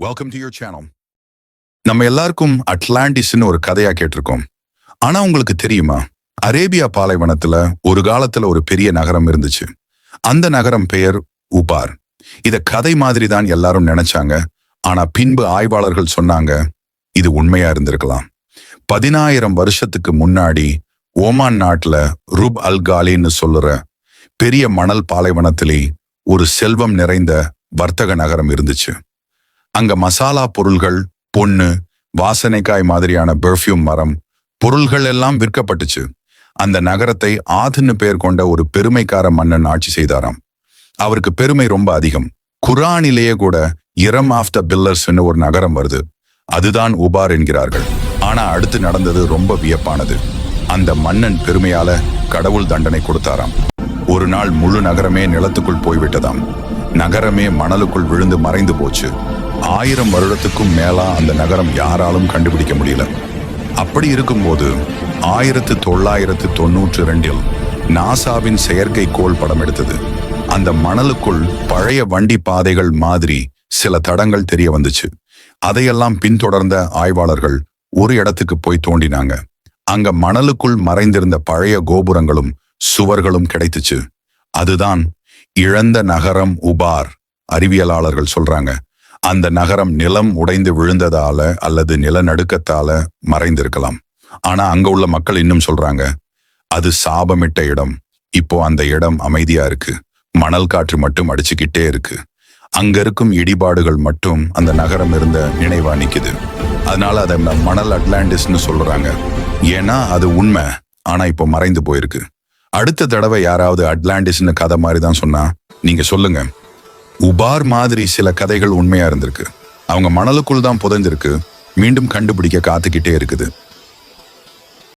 Welcome to your channel. நம்ம எல்லாருக்கும் அட்லாண்டிஸ்னு ஒரு கதையா கேட்டிருக்கோம். ஆனா உங்களுக்கு தெரியுமா, அரேபியா பாலைவனத்துல ஒரு காலத்துல ஒரு பெரிய நகரம் இருந்துச்சு. அந்த நகரம் பெயர் உபார். இத கதை மாதிரி தான் எல்லாரும் நினைச்சாங்க. ஆனா பின்பு ஆய்வாளர்கள் சொன்னாங்க, இது உண்மையா இருந்திருக்கலாம். 10,000 வருஷத்துக்கு முன்னாடி ஓமான் நாட்டுல ருப் அல் காலின்னு சொல்லுற பெரிய மணல் பாலைவனத்திலே ஒரு செல்வம் நிறைந்த வர்த்தக நகரம் இருந்துச்சு. அங்க மசாலா பொருள்கள், பொண்ணு, வாசனைக்காய் மாதிரியான பெர்ஃப்யூம் மரம் பொருள்கள் எல்லாம் விற்கப்பட்டுச்சு. அந்த நகரத்தை ஆதுன்னு பெயர் கொண்ட ஒரு பெருமைக்கார மன்னன் ஆட்சி செய்தாராம். அவருக்கு பெருமை ரொம்ப அதிகம். குரானிலேயே கூட இரம் ஆஃப் த பில்லர்ஸ்னு ஒரு நகரம் வருது. அதுதான் உபார் என்கிறார்கள். ஆனா அடுத்து நடந்தது ரொம்ப வியப்பானது. அந்த மன்னன் பெருமையால கடவுள் தண்டனை கொடுத்தாராம். ஒரு நாள் முழு நகரமே நிலத்துக்குள் போய்விட்டதாம். நகரமே மணலுக்குள் விழுந்து மறைந்து போச்சு. 1000 வருடத்துக்கும் மேலா அந்த நகரம் யாராலும் கண்டுபிடிக்க முடியல. அப்படி இருக்கும்போது 1992 நாசாவின் செயற்கைக்கோள் படம் எடுத்தது. அந்த மணலுக்குள் பழைய வண்டி பாதைகள் மாதிரி சில தடங்கள் தெரிய வந்துச்சு. அதையெல்லாம் பின்தொடர்ந்த ஆய்வாளர்கள் ஒரு இடத்துக்கு போய் தோண்டினாங்க. அங்க மணலுக்குள் மறைந்திருந்த பழைய கோபுரங்களும் சுவர்களும் கிடைத்துச்சு. அதுதான் இழந்த நகரம் உபார். அறிவியலாளர்கள் சொல்றாங்க, அந்த நகரம் நிலம் உடைந்து விழுந்ததால அல்லது நிலநடுக்கத்தால மறைந்திருக்கலாம். ஆனா அங்க உள்ள மக்கள் இன்னும் சொல்றாங்க, அது சாபமிட்ட இடம். இப்போ அந்த இடம் அமைதியா இருக்கு. மணல் காற்று மட்டும் அடிச்சுக்கிட்டே இருக்கு. அங்க இருக்கும் இடிபாடுகள் மட்டும் அந்த நகரம் இருந்த நினைவா நிக்குது. அதனால அதை மணல் அட்லாண்டிஸ்னு சொல்றாங்க. ஏன்னா அது உண்மை, ஆனா இப்போ மறைந்து போயிருக்கு. அடுத்த தடவை யாராவது அட்லாண்டிஸ்னு கதை மாதிரி தான் சொன்னா நீங்க சொல்லுங்க. உபார் மாதிரி சில கதைகள் உண்மையா இருந்திருக்கு. அவங்க மணலுக்குள் தான் புதைந்திருக்கு. மீண்டும் கண்டுபிடிக்க காத்துக்கிட்டே இருக்குது.